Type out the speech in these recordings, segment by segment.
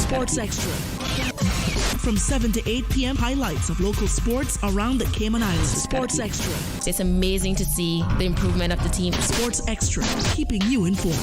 Sports Extra. From 7 to 8 p.m., highlights of local sports around the Cayman Islands. Sports Extra. It's amazing to see the improvement of the team. Sports Extra, keeping you informed.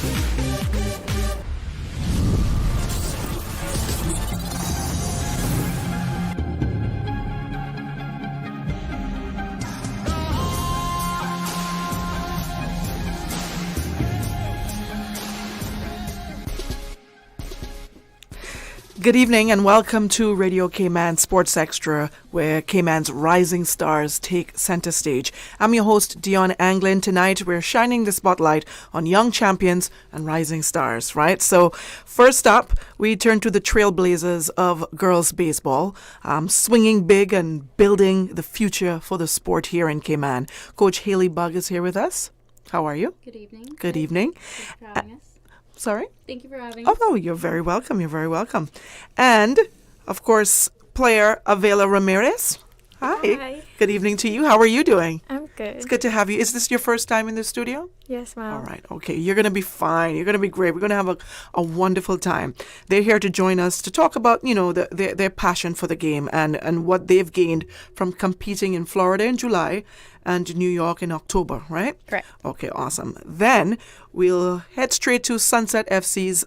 Good evening and welcome to Radio Cayman Sports Extra, where Cayman's rising stars take center stage. I'm your host, DIONNE Anglin. Tonight, we're shining the spotlight on young champions and rising stars, right? So first up, we turn to the trailblazers of girls baseball, swinging big and building the future for the sport here in Cayman. Coach Haley Bugg is here with us. How are you? Good evening. Good evening. Thanks for having us. Sorry? Thank you for having us. Oh, you're very welcome. You're very welcome. And, of course, player Avela Ramirez. Hi. Good evening to you. How are you doing? I'm good. It's good to have you. Is this your first time in the studio? Yes, ma'am. All right. Okay. You're going to be fine. You're going to be great. We're going to have a wonderful time. They're here to join us to talk about, their passion for the game and what they've gained from competing in Florida in July and New York in October, right? Correct. Okay, awesome. Then we'll head straight to Sunset FC's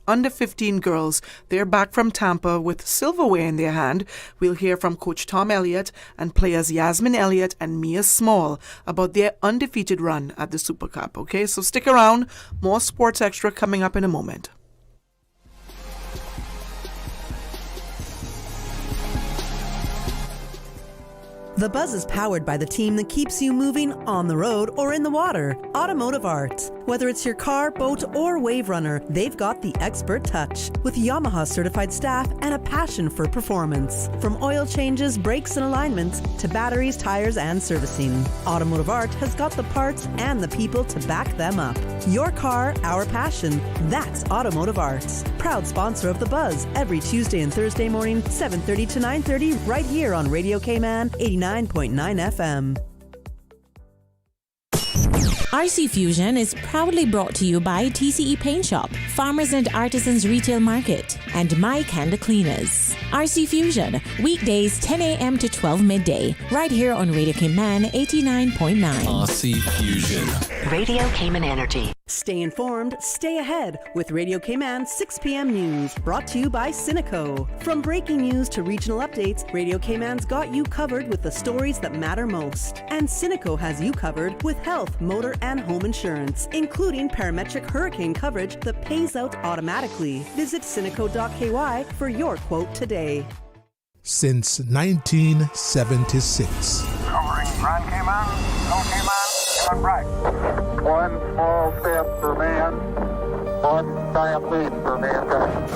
under 15 girls. They're back from Tampa with silverware in their hand. We'll hear from Coach Tom Elliott and players Yasmin Elliott and Mia Small about their undefeated run at the Super Cup. Okay, so stick around. More Sports Extra coming up in a moment. The Buzz is powered by the team that keeps you moving on the road or in the water. Automotive Art. Whether it's your car, boat, or wave runner, they've got the expert touch. With Yamaha certified staff and a passion for performance. From oil changes, brakes, and alignments to batteries, tires, and servicing. Automotive Art has got the parts and the people to back them up. Your car, our passion. That's Automotive Arts. Proud sponsor of The Buzz every Tuesday and Thursday morning, 7:30 to 9:30, right here on Radio Cayman 89.9 FM. RC Fusion is proudly brought to you by TCE Paint Shop, Farmers and Artisans Retail Market, and My Canda Cleaners. RC Fusion, weekdays 10 a.m. to 12 midday, right here on Radio Cayman 89.9. RC Fusion. Radio Cayman Energy. Stay informed, stay ahead with Radio Cayman 6 p.m. News, brought to you by Cineco. From breaking news to regional updates, Radio Cayman's got you covered with the stories that matter most. And Cineco has you covered with health, motor, and home insurance, including parametric hurricane coverage that pays out automatically. Visit Cineco.ky for your quote today. Since 1976. Covering Grand Cayman, Low Cayman, Cayman Bright. One small step for man, one giant leap for mankind.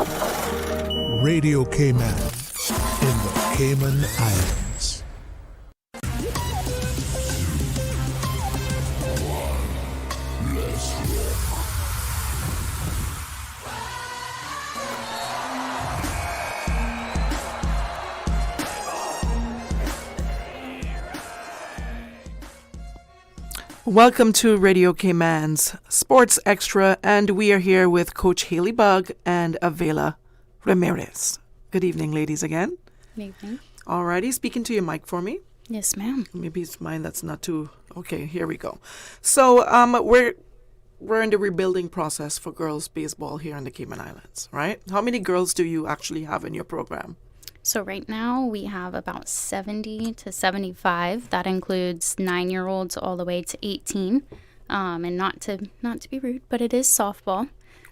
Radio Cayman in the Cayman Islands. Welcome to Radio Cayman's Sports Extra, and we are here with Coach Haley Bugg and Avela Ramirez. Good evening, ladies, again. Good evening. Alrighty, speaking to your mic for me. Yes, ma'am. Maybe it's mine that's not too... Okay, here we go. So, we're in the rebuilding process for girls baseball here in the Cayman Islands, right? How many girls do you actually have in your program? So right now we have about 70 to 75. That includes 9-year-olds all the way to 18. And not to be rude, but it is softball.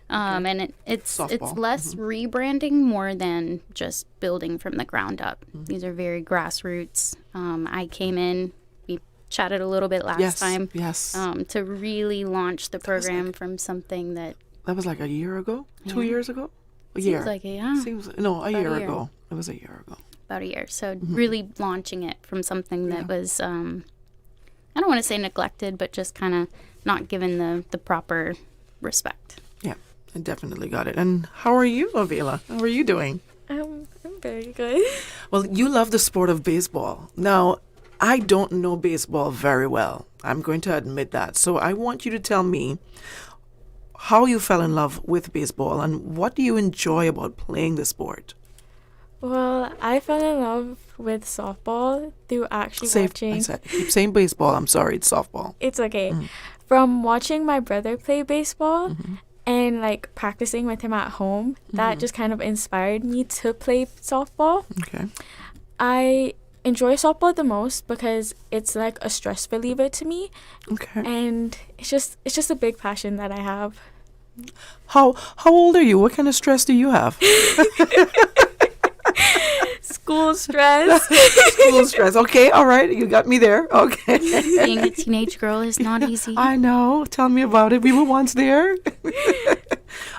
And it's less rebranding more than just building from the ground up. These are very grassroots. I came in, we chatted a little bit last time. Yes. To really launch the program from something that was like a year ago? Yeah. 2 years ago? A Seems year. like it, yeah. A year ago. It was a year ago. About a year. So really launching it from something that was, I don't want to say neglected, but just kind of not given the proper respect. Yeah, I definitely got it. And how are you, Avela? How are you doing? I'm very good. Well, you love the sport of baseball. Now, I don't know baseball very well. I'm going to admit that. So I want you to tell me, how you fell in love with baseball and what do you enjoy about playing the sport? Well, I fell in love with softball through actually watching. I keep saying baseball. I'm sorry, it's softball. It's okay. From watching my brother play baseball and like practicing with him at home, that just kind of inspired me to play softball. Okay. I enjoy softball the most because it's like a stress reliever to me. Okay. And it's just a big passion that I have. How old are you? What kind of stress do you have? School stress. School stress. Okay, all right. You got me there. Okay. Being a teenage girl is not easy. I know. Tell me about it. We were once there.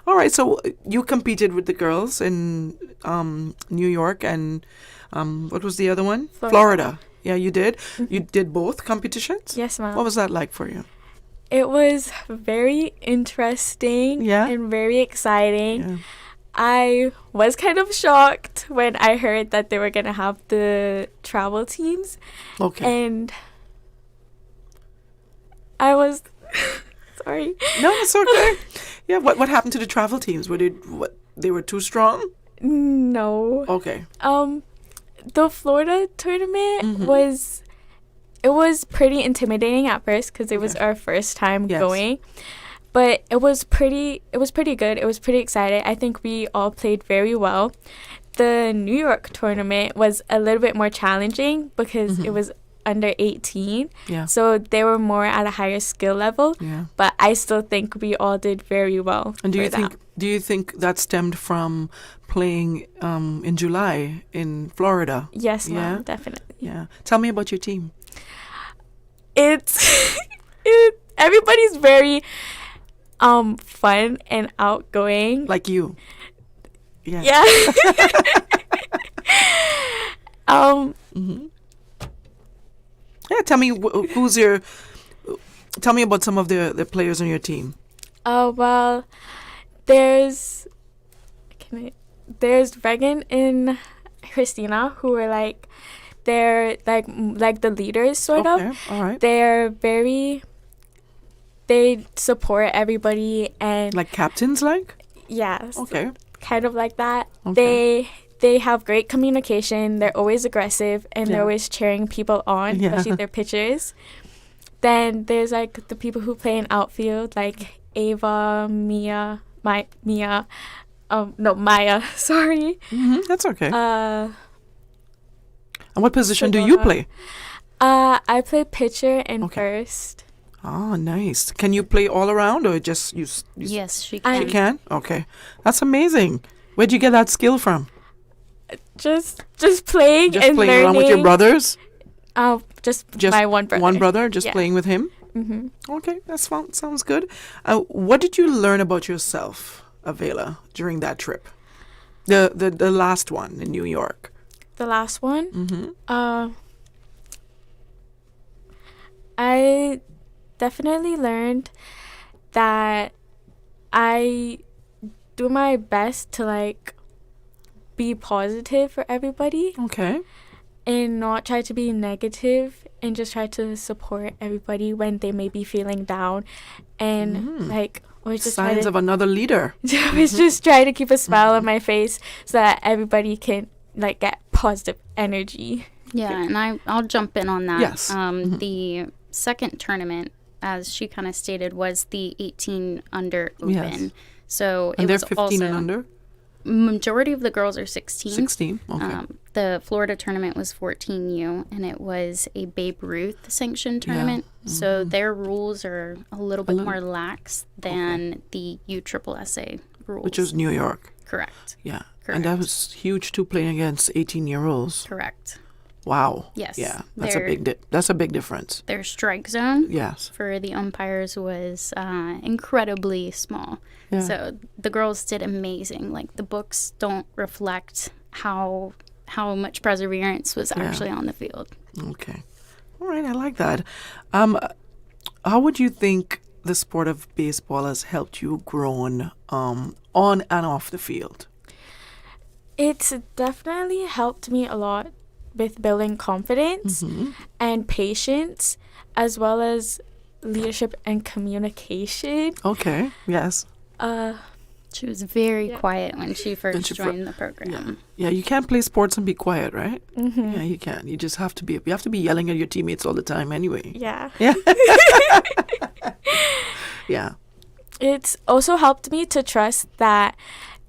All right. So you competed with the girls in New York and what was the other one? Florida. Yeah, you did. You did both competitions? Yes, ma'am. What was that like for you? It was very interesting and very exciting. Yeah. I was kind of shocked when I heard that they were going to have the travel teams. Okay. And I was sorry. No, it's okay. Yeah, what happened to the travel teams? They were too strong? No. Okay. The Florida tournament was pretty intimidating at first because it was our first time going. But it was pretty good. It was pretty exciting. I think we all played very well. The New York tournament was a little bit more challenging because it was under 18. Yeah. So they were more at a higher skill level. Yeah. But I still think we all did very well. And do you think that stemmed from playing in July in Florida? Yes, ma'am, definitely. Yeah. Tell me about your team. It's everybody's very fun and outgoing. Like you. Yeah. Yeah. Yeah, tell me tell me about some of the players on your team. Well, there's Regan and Christina who are they're like the leaders sort of. All right. They support everybody and like captains yes. Okay. Kind of like that. Okay. They have great communication. They're always aggressive and they're always cheering people on, especially their pitchers. Then there's the people who play in outfield like Ava, Maya, sorry. That's okay. And what position do you play? I play pitcher and first. Oh, nice. Can you play all around or just you Yes, she can. She can? Okay. That's amazing. Where'd you get that skill from? Just playing Just and playing learning. around with your brothers? Just my one brother. One brother, just playing with him? Okay, that's fun. Sounds good. What did you learn about yourself, Avela, during that trip? The last one in New York. The last one? I definitely learned that I do my best to be positive for everybody. Okay. And not try to be negative and just try to support everybody when they may be feeling down and or just signs of another leader. Just try to keep a smile on my face so that everybody can get positive energy. Yeah, and I'll jump in on that. Yes. The second tournament, as she kind of stated, was the 18 under open. Yes. So and it they're was 15 also, and under? Majority of the girls are 16. 16, okay. The Florida tournament was 14U, and it was a Babe Ruth sanctioned tournament. So their rules are a little bit more lax than the USSSA rules. Which was New York. Correct. Yeah. Correct. And that was huge too, playing against 18-year-olds. Correct. Wow. Yes. Yeah, that's a big difference. Their strike zone for the umpires was incredibly small. Yeah. So the girls did amazing. The books don't reflect how much perseverance was actually on the field. Okay. All right, I like that. How would you think the sport of baseball has helped you grow on and off the field? It's definitely helped me a lot with building confidence and patience, as well as leadership and communication. Okay, yes. She was very quiet when she first joined the program. Yeah, you can't play sports and be quiet, right? Mm-hmm. Yeah, you can't. You just have to be. You have to be yelling at your teammates all the time, anyway. Yeah. Yeah. Yeah. It's also helped me to trust that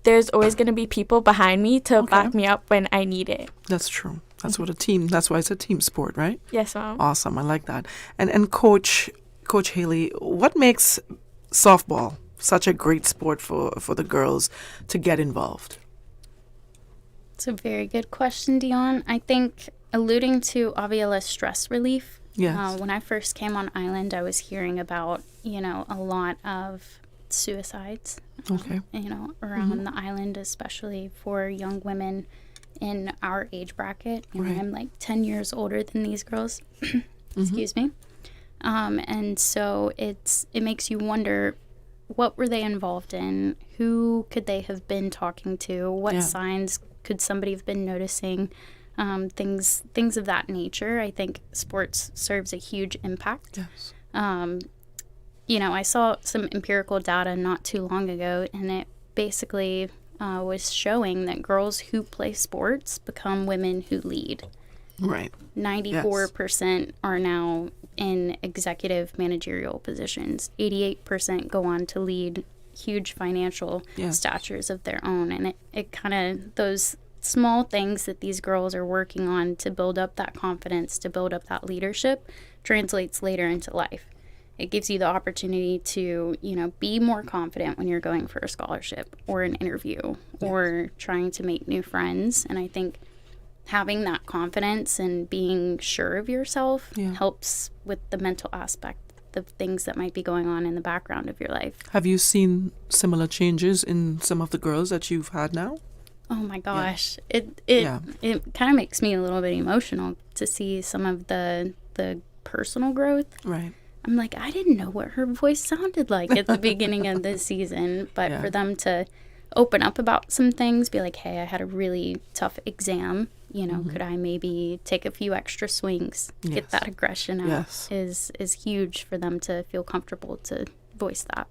there's always going to be people behind me to back me up when I need it. That's true. That's what that's why it's a team sport, right? Yes, Mom. Awesome. I like that. And Coach Haley, what makes softball such a great sport for the girls to get involved? It's a very good question, Dionne. I think alluding to Aviala's stress relief. Yes. When I first came on island, I was hearing about, a lot of suicides, around the island, especially for young women in our age bracket. I'm like 10 years older than these girls. Excuse me. And so it makes you wonder, what were they involved in? Who could they have been talking to? What signs could somebody have been noticing? Things of that nature. I think sports serves a huge impact. Yes. I saw some empirical data not too long ago, and it basically was showing that girls who play sports become women who lead. Right. 94% are now in executive managerial positions. 88% go on to lead huge financial statures of their own. And it kind of, those small things that these girls are working on to build up that confidence, to build up that leadership, translates later into life. It gives you the opportunity to, be more confident when you're going for a scholarship or an interview or trying to make new friends. And I think having that confidence and being sure of yourself helps with the mental aspect of things that might be going on in the background of your life. Have you seen similar changes in some of the girls that you've had now? Oh my gosh. It kind of makes me a little bit emotional to see some of the personal growth. Right. I'm like, I didn't know what her voice sounded like at the beginning of this season, but for them to open up about some things, be like, hey, I had a really tough exam, could I maybe take a few extra swings, get that aggression out, is huge for them to feel comfortable to voice that.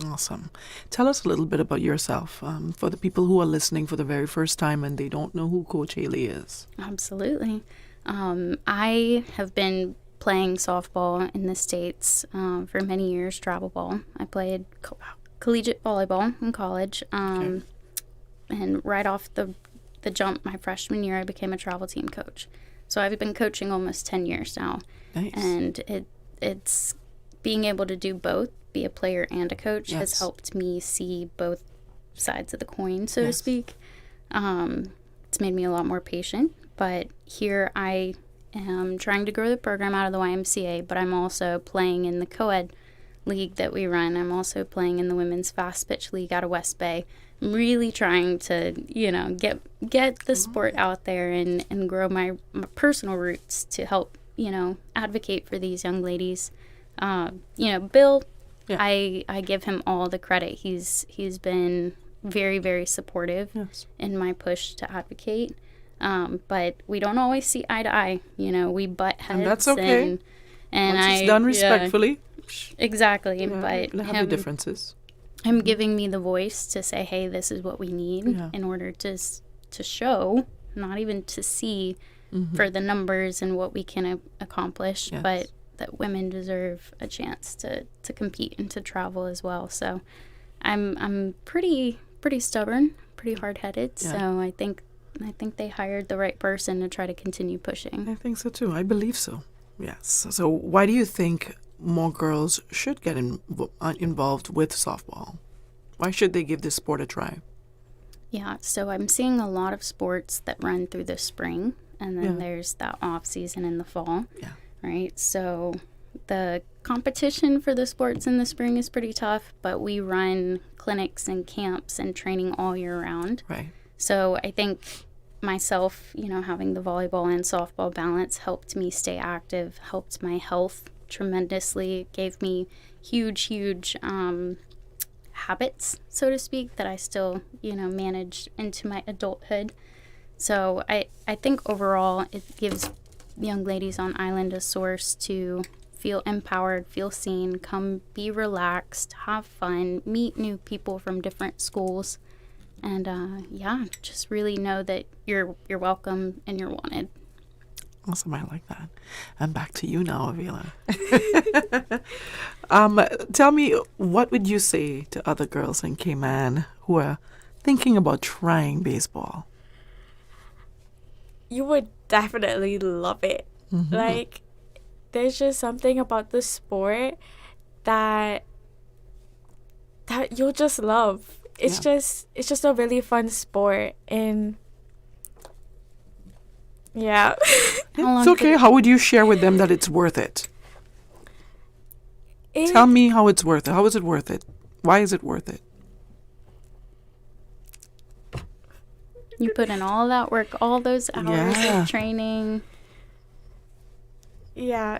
Awesome. Tell us a little bit about yourself for the people who are listening for the very first time and they don't know who Coach Haley is. Absolutely. I have been playing softball in the States for many years, travel ball. I played collegiate volleyball in college. And right off the jump, my freshman year, I became a travel team coach. So I've been coaching almost 10 years now. Nice. And it's being able to do both, be a player and a coach, has helped me see both sides of the coin, so to speak. It's made me a lot more patient. But here I am trying to grow the program out of the YMCA, but I'm also playing in the co-ed league that we run. I'm also playing in the women's fast pitch league out of West Bay. I'm really trying to, get the sport out there and grow my personal roots to help, advocate for these young ladies. Bill, I give him all the credit. He's been very, very supportive in my push to advocate. But we don't always see eye to eye. We butt heads. And that's okay. And once it's done respectfully. Exactly. But we'll have the differences. Him giving me the voice to say, hey, this is what we need in order to show, not even to see for the numbers and what we can accomplish, but that women deserve a chance to compete and to travel as well. So I'm pretty stubborn, pretty hard-headed. So I think they hired the right person to try to continue pushing. I think so too. I believe so. Yes. So why do you think more girls should get involved with softball? Why should they give this sport a try? Yeah, so I'm seeing a lot of sports that run through the spring, and then there's that off season in the fall. Yeah. Right? So the competition for the sports in the spring is pretty tough, but we run clinics and camps and training all year round. Right. So I think myself, having the volleyball and softball balance helped me stay active, helped my health tremendously. It gave me huge habits, so to speak, that I still, manage into my adulthood. So I think overall it gives young ladies on island a source to feel empowered, feel seen, come be relaxed, have fun, meet new people from different schools, and just really know that you're welcome and you're wanted. Awesome, I like that. And back to you now, Avila. Tell me, what would you say to other girls in Cayman who are thinking about trying baseball? You would definitely love it. Mm-hmm. Like, there's just something about the sport that you'll just love. It's just a really fun sport, and yeah. It's okay. How would you share with them that it's worth it? Tell me how it's worth it. How is it worth it? Why is it worth it? You put in all that work, all those hours of training. Yeah,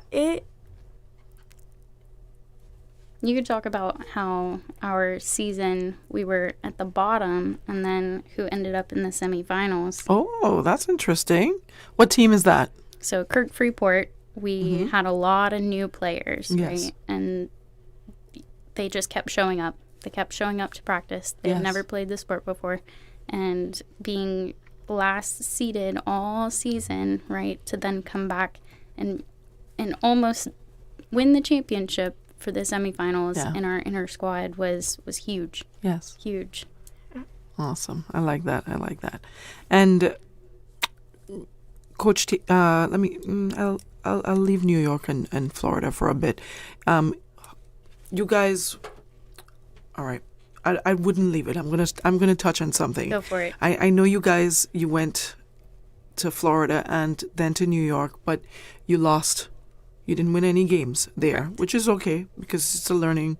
You could talk about how our season, we were at the bottom, and then who ended up in the semifinals. Oh, that's interesting. What team is that? So Kirk Freeport, we had a lot of new players, Yes. right? And they just kept showing up. They kept showing up to practice. They had never played the sport before. And being last seeded all season, right, to then come back and almost win the championship for the semifinals in our inner squad was huge. Yes. Huge. Awesome. I like that. And Coach T, I'll leave New York and Florida for a bit. You guys, all right. I wouldn't leave it. I'm gonna touch on something. Go for it. I know you guys. You went to Florida and then to New York, but you lost. You didn't win any games there, which is okay because it's a learning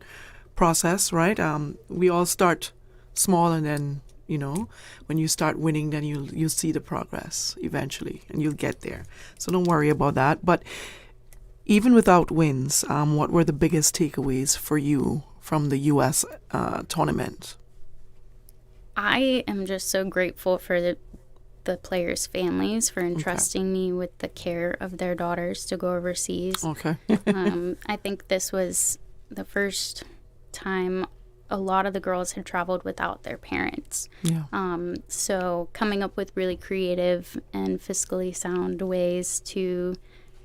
process, right? We all start small, and then when you start winning, then you'll see the progress eventually, and you'll get there. So don't worry about that. But even without wins, what were the biggest takeaways for you from the U.S. Tournament? I am just so grateful for the players' families for entrusting me with the care of their daughters to go overseas. Okay. I think this was the first time a lot of the girls had traveled without their parents. Yeah. So coming up with really creative and fiscally sound ways to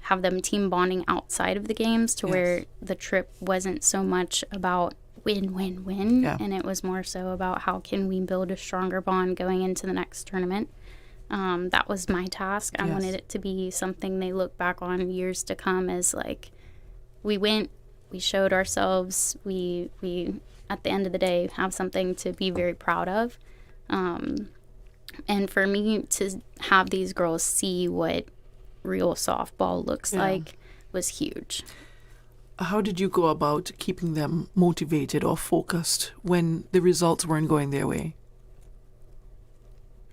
have them team bonding outside of the games to where the trip wasn't so much about win, and it was more so about how can we build a stronger bond going into the next tournament. That was my task. I wanted it to be something they look back on years to come as like, we went, we showed ourselves, we at the end of the day have something to be very proud of. And for me to have these girls see what real softball looks like was huge. How did you go about keeping them motivated or focused when the results weren't going their way?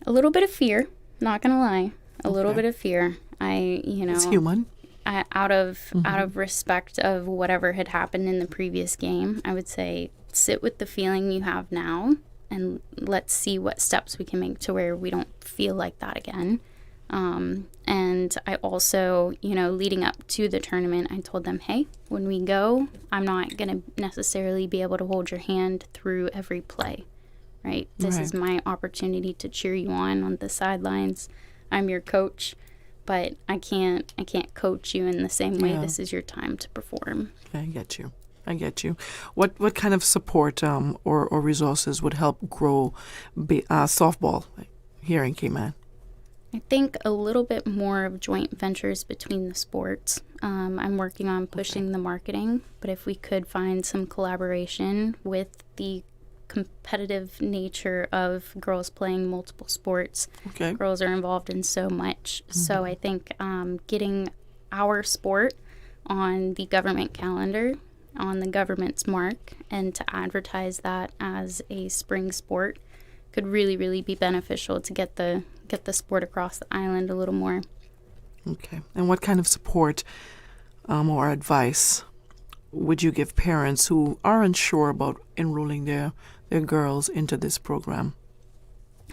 A little bit of fear, not gonna lie. A little bit of fear. It's human. Out of respect of whatever had happened in the previous game, I would say sit with the feeling you have now and let's see what steps we can make to where we don't feel like that again. And I also, leading up to the tournament, I told them, hey, when we go, I'm not going to necessarily be able to hold your hand through every play, right? This is my opportunity to cheer you on the sidelines. I'm your coach, but I can't coach you in the same way. This is your time to perform. I get you. What kind of support or resources would help grow softball here in Cayman? I think a little bit more of joint ventures between the sports. I'm working on pushing the marketing, but if we could find some collaboration with the competitive nature of girls playing multiple sports. Okay. Girls are involved in so much. So I think getting our sport on the government calendar, on the government's mark, and to advertise that as a spring sport could really, really be beneficial to get the sport across the island a little more. Okay. And what kind of support or advice would you give parents who are unsure about enrolling their girls into this program?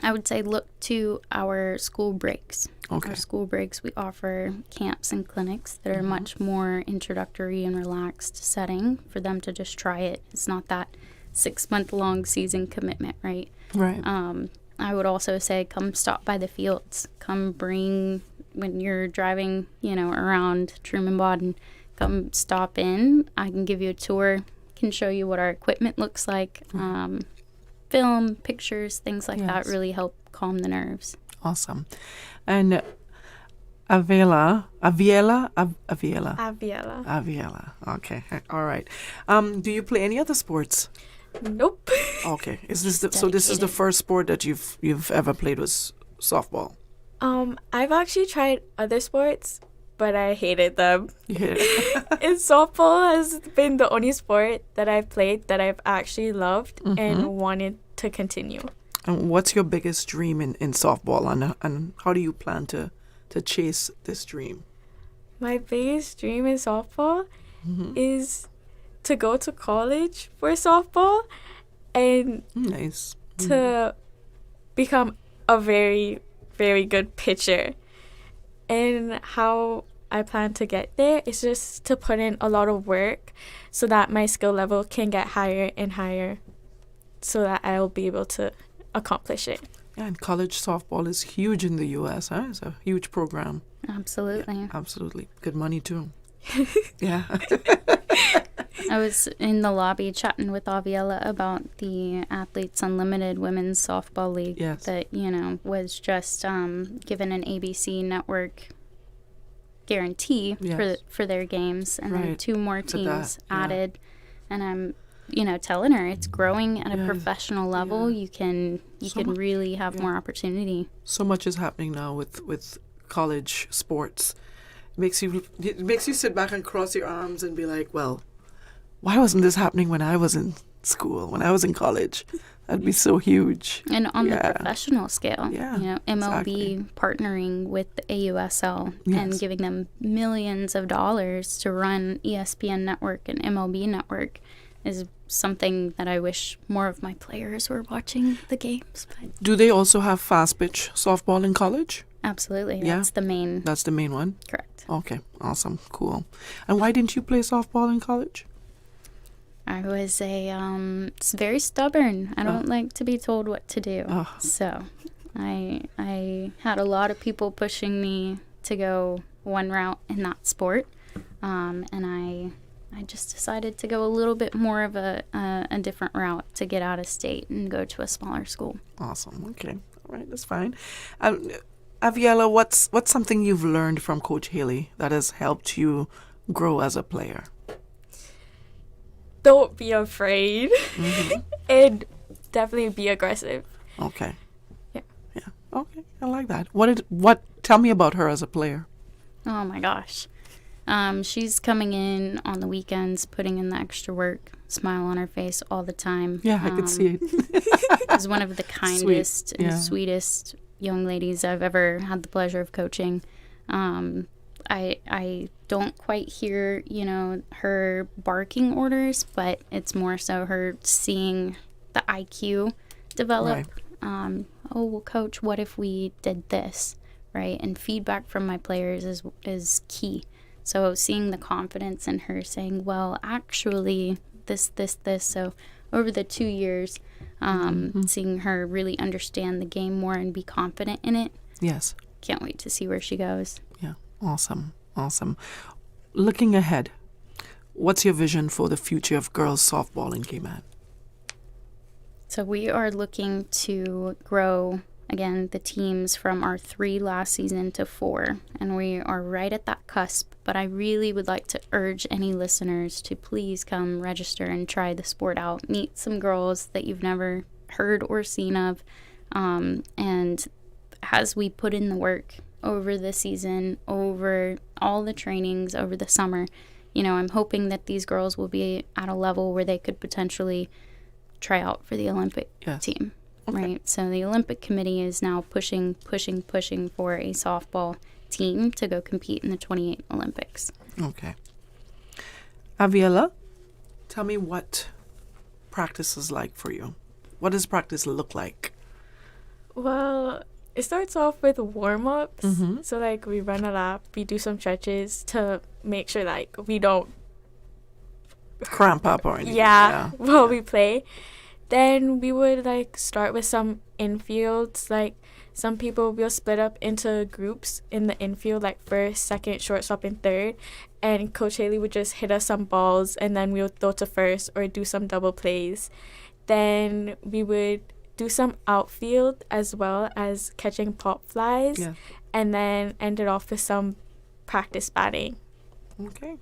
I would say look to our school breaks. Okay. Our school breaks, we offer camps and clinics that are much more introductory and relaxed setting for them to just try it. It's not that 6-month-long season commitment, right? Right. I would also say come stop by the fields. Come bring, when you're driving, around Truman-Bodden, come stop in. I can give you a tour, can show you what our equipment looks like. Film, pictures, things like that really help calm the nerves. Awesome. And Aviela. Okay. All right. Do you play any other sports? Nope. Okay. Is this this is the first sport that you've ever played was softball? I've actually tried other sports, but I hated them. Yeah. And softball has been the only sport that I've played that I've actually loved and wanted to continue. And what's your biggest dream in softball, and how do you plan to chase this dream? My biggest dream in softball is to go to college for softball and nice to become a very, very good pitcher. And how I plan to get there is just to put in a lot of work so that my skill level can get higher and higher so that I'll be able to accomplish it. Yeah, and college softball is huge in the U.S., huh? It's a huge program. Absolutely. Yeah, absolutely. Good money, too. Yeah. I was in the lobby chatting with Aviela about the Athletes Unlimited Women's Softball League that, was just given an ABC network guarantee for their games. And then 2 more teams added. And I'm, telling her it's growing at a professional level. You can really have more opportunity. So much is happening now with college sports. It makes you sit back and cross your arms and be like, well, why wasn't this happening when I was in school, when I was in college? That'd be so huge. And on the professional scale, MLB partnering with the AUSL and giving them millions of dollars to run ESPN Network and MLB Network is something that I wish more of my players were watching the games. But do they also have fast pitch softball in college? Absolutely. That's the main. That's the main one? Correct. Okay. Awesome. Cool. And why didn't you play softball in college? I was it's very stubborn. I don't like to be told what to do. So I had a lot of people pushing me to go one route in that sport. And I just decided to go a little bit more of a different route to get out of state and go to a smaller school. Awesome. Okay. All right. That's fine. Aviela, what's something you've learned from Coach Haley that has helped you grow as a player? Don't be afraid. And definitely be aggressive. Okay. Yeah. Okay. I like that. Tell me about her as a player. Oh my gosh. She's coming in on the weekends, putting in the extra work, smile on her face all the time. Yeah, I could see it. Is one of the kindest and sweetest young ladies I've ever had the pleasure of coaching. I don't quite hear, her barking orders, but it's more so her seeing the IQ develop. Right. Well, coach, what if we did this, right? And feedback from my players is key. So seeing the confidence in her saying, well, actually, this. So over the 2 years, seeing her really understand the game more and be confident in it. Yes. Can't wait to see where she goes. Yeah. Awesome. Looking ahead, what's your vision for the future of girls softball in Cayman? So we are looking to grow, again, the teams from our 3 last season to 4. And we are right at that cusp. But I really would like to urge any listeners to please come register and try the sport out. Meet some girls that you've never heard or seen of. And as we put in the work over the season, over all the trainings, over the summer, I'm hoping that these girls will be at a level where they could potentially try out for the Olympic team. Okay. Right? So the Olympic Committee is now pushing for a softball team to go compete in the 28 Olympics. Okay. Aviela, tell me what practice is like for you. What does practice look like? Well, it starts off with warm-ups. So, like, we run a lap, we do some stretches to make sure, like, we don't cramp up or anything. While we play. Then we would, like, start with some infields. Like, some people will split up into groups in the infield, like first, second, shortstop, and third. And Coach Haley would just hit us some balls, and then we would throw to first or do some double plays. Then we would do some outfield as well as catching pop flies, and then end it off with some practice batting. Okay.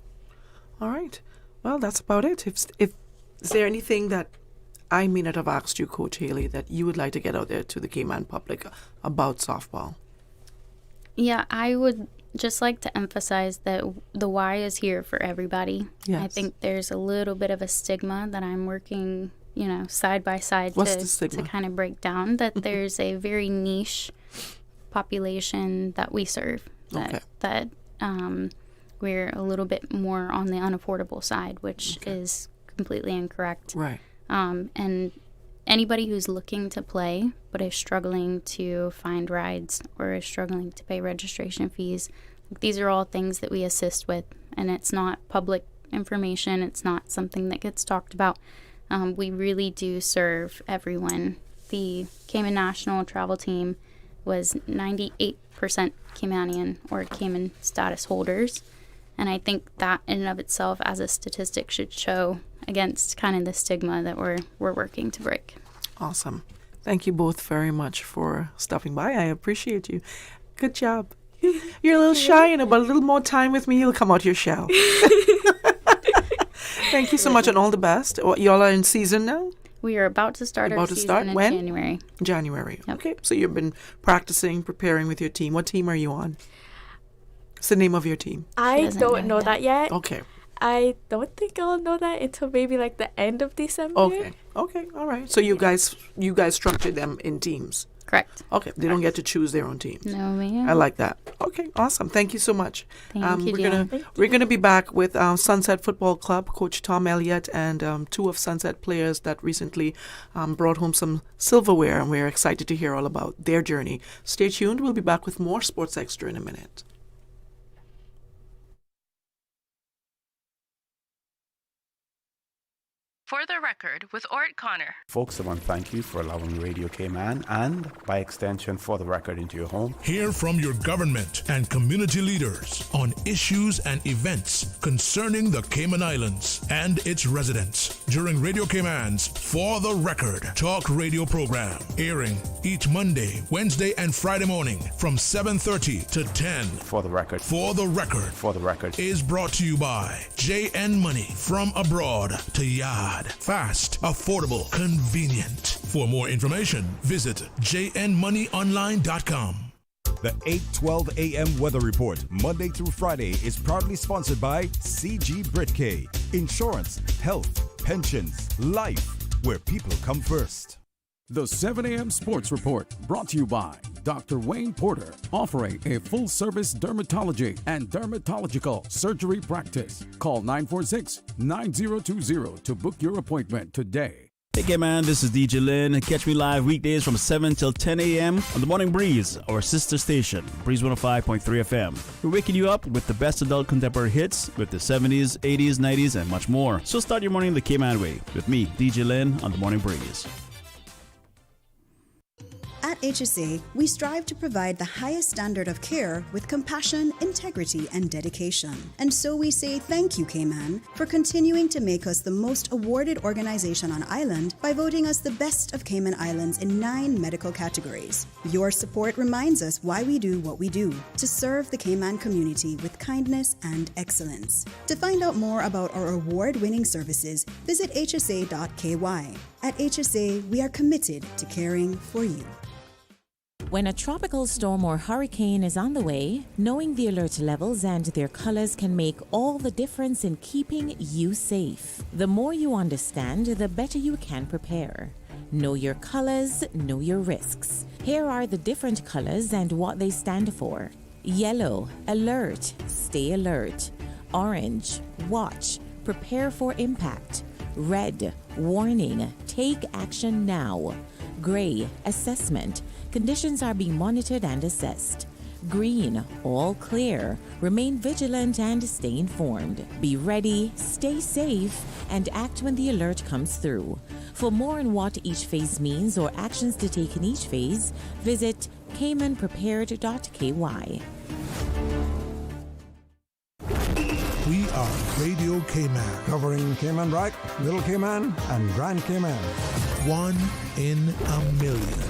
All right. Well, that's about it. If is there anything that I may not have asked you, Coach Haley, that you would like to get out there to the Cayman public about softball? Yeah, I would just like to emphasize that the Y is here for everybody. Yes. I think there's a little bit of a stigma that I'm working, side by side to kind of break down, that there's a very niche population that we serve, that we're a little bit more on the unaffordable side, which is completely incorrect. Right. And anybody who's looking to play but is struggling to find rides or is struggling to pay registration fees, these are all things that we assist with, and it's not public information. It's not something that gets talked about. We really do serve everyone. The Cayman National Travel Team was 98% Caymanian or Cayman status holders, and I think that in and of itself as a statistic should show against kind of the stigma that we're working to break. Awesome. Thank you both very much for stopping by. I appreciate you. Good job. You're a little shy, but a little more time with me, you'll come out your shell. Thank you so much, and all the best. Y'all are in season now? We are about to start our season in when? January. January. Yep. Okay. So you've been practicing, preparing with your team. What team are you on? What's the name of your team? I don't know that yet. Okay. I don't think I'll know that until maybe like the end of December. Okay. All right. So you guys structure them in teams. Correct. Okay. They don't get to choose their own teams. No, ma'am. I like that. Okay. Awesome. Thank you so much. Thank you, we're gonna be back with Sunset Football Club coach Tom Elliott and two of Sunset players that recently brought home some silverware, and we're excited to hear all about their journey. Stay tuned. We'll be back with more Sports Extra in a minute. For the Record with Ort Connor. Folks, I want to thank you for allowing Radio Cayman and, by extension, For the Record into your home. Hear from your government and community leaders on issues and events concerning the Cayman Islands and its residents during Radio Cayman's For the Record talk radio program, airing each Monday, Wednesday, and Friday morning from 7:30 to 10. For the Record. For the Record. For the Record is brought to you by JN Money, from abroad to yard. Fast, affordable, convenient. For more information, visit jnmoneyonline.com. The 8:12 a.m. weather report, Monday through Friday, is proudly sponsored by CG Britke. Insurance, health, pensions, life, where people come first. The 7 a.m. Sports Report, brought to you by Dr. Wayne Porter, offering a full-service dermatology and dermatological surgery practice. Call 946-9020 to book your appointment today. Hey, Cayman, this is DJ Lynn. Catch me live weekdays from 7 till 10 a.m. on the Morning Breeze, our sister station, Breeze 105.3 FM. We're waking you up with the best adult contemporary hits with the 70s, 80s, 90s, and much more. So start your morning the Cayman way with me, DJ Lynn, on the Morning Breeze. At HSA, we strive to provide the highest standard of care with compassion, integrity, and dedication. And so we say thank you, Cayman, for continuing to make us the most awarded organization on island by voting us the best of Cayman Islands in 9 medical categories. Your support reminds us why we do what we do, to serve the Cayman community with kindness and excellence. To find out more about our award-winning services, visit hsa.ky. At HSA, we are committed to caring for you. When a tropical storm or hurricane is on the way, knowing the alert levels and their colors can make all the difference in keeping you safe. The more you understand, the better you can prepare. Know your colors, know your risks. Here are the different colors and what they stand for. Yellow, alert, stay alert. Orange, watch, prepare for impact. Red, warning, take action now. Gray, assessment, conditions are being monitored and assessed. Green, all clear. Remain vigilant and stay informed. Be ready, stay safe, and act when the alert comes through. For more on what each phase means or actions to take in each phase, visit caymanprepared.ky. We are Radio Cayman. Covering Cayman Brac, Little Cayman, and Grand Cayman. 1 in a million.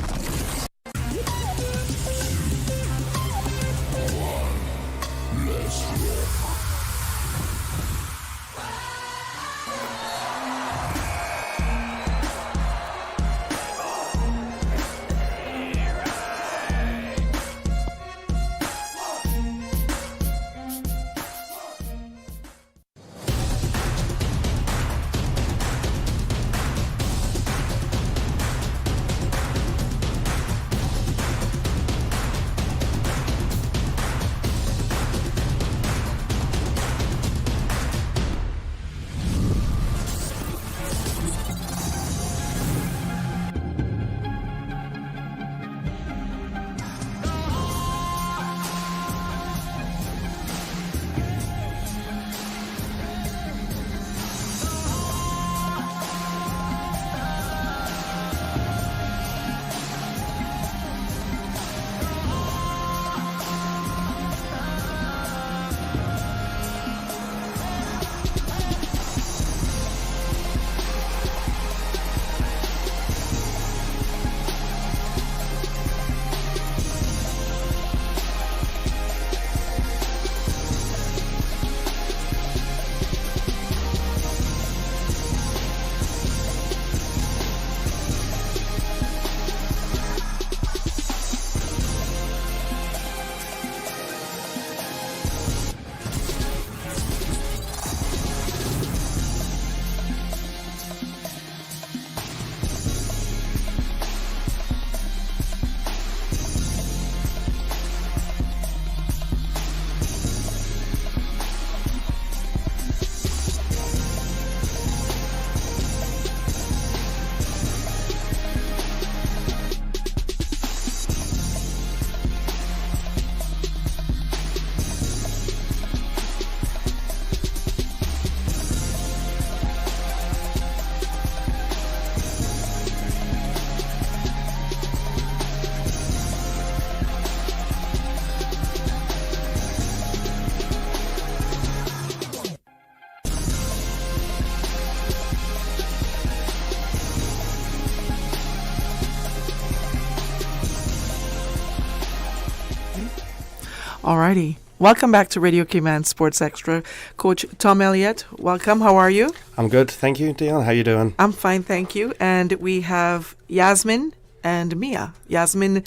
Alrighty. Welcome back to Radio Cayman Sports Extra. Coach Tom Elliott, welcome. How are you? I'm good. Thank you, Dionne. How you doing? I'm fine, thank you. And we have Yasmin and Mia. Yasmin,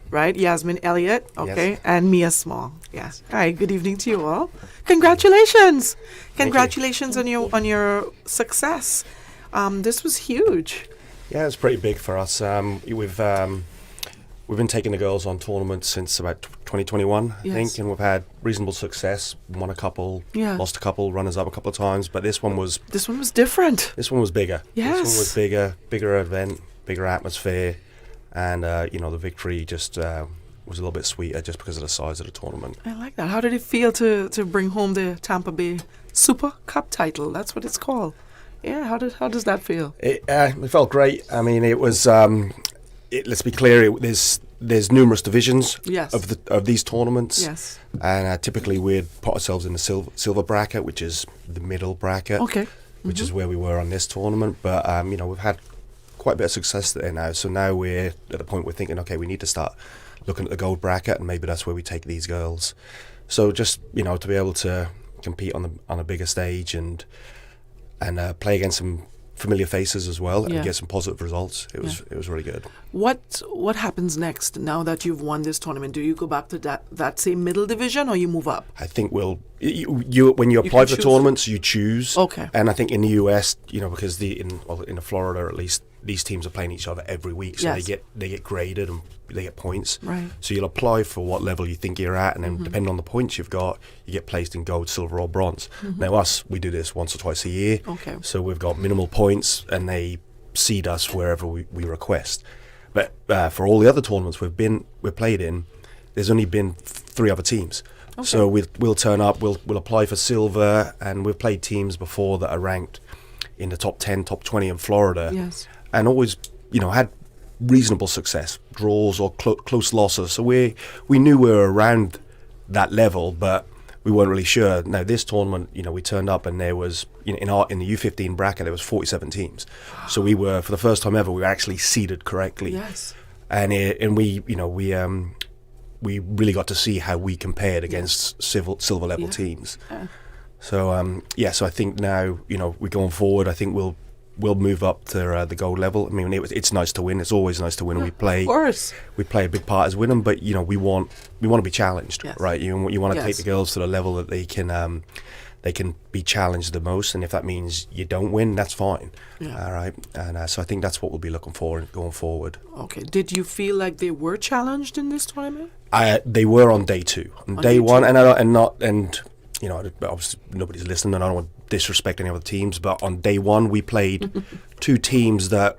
right? Yasmin Elliott, okay, yes. And Mia Small. Yes. All right. Good evening to you all. Congratulations! Congratulations on your success. This was huge. Yeah, it's pretty big for us. We've been taking the girls on tournaments since about 2021, I think, and we've had reasonable success. Won a couple, lost a couple, runners up a couple of times, but this one was different. This one was bigger. Yes. This one was bigger event, bigger atmosphere, and the victory just was a little bit sweeter just because of the size of the tournament. I like that. How did it feel to bring home the Tampa Bay Super Cup title? That's what it's called. Yeah. How does that feel? It felt great. I mean, it was. Let's be clear. There's numerous divisions of these tournaments. Yes. And typically we'd put ourselves in the silver bracket, which is the middle bracket. Okay. Which is where we were on this tournament. But we've had quite a bit of success there now. So now we're at the point we're thinking, okay, we need to start looking at the gold bracket, and maybe that's where we take these girls. So just to be able to compete on a bigger stage and play against some familiar faces as well and get some positive results. It was really good. What happens next now that you've won this tournament? Do you go back to that same middle division, or you move up? I think when you apply for the tournaments, you choose. Okay. And I think in the US, because in Florida at least, these teams are playing each other every week, so they get graded and they get points. Right. So you'll apply for what level you think you're at, and then depending on the points you've got, you get placed in gold, silver, or bronze. Now we do this once or twice a year. Okay. So we've got minimal points, and they seed us wherever we request. But for all the other tournaments we've played in, there's only been 3 other teams. Okay. So we'll turn up, we'll apply for silver, and we've played teams before that are ranked in the top 10, top 20 in Florida. Yes. And always, had reasonable success, draws or close losses. So we knew we were around that level, but we weren't really sure. Now this tournament, we turned up and there was in the U15 bracket there was 47 teams. So we were, for the first time ever, we were actually seeded correctly. Yes. And we really got to see how we compared against silver level teams. So so I think now we're going forward. I think we'll move up to the gold level. I mean, it's nice to win. It's always nice to win. We play, of course. We play a big part as winning, but we want to be challenged, right? You want to take the girls to the level that they can be challenged the most, and if that means you don't win, that's fine. All right, and so I think that's what we'll be looking for going forward. Okay. Did you feel like they were challenged in this tournament? They were on day 2. On day 1, obviously nobody's listening, and I don't want to disrespect any other teams, but on day 1 we played 2 teams that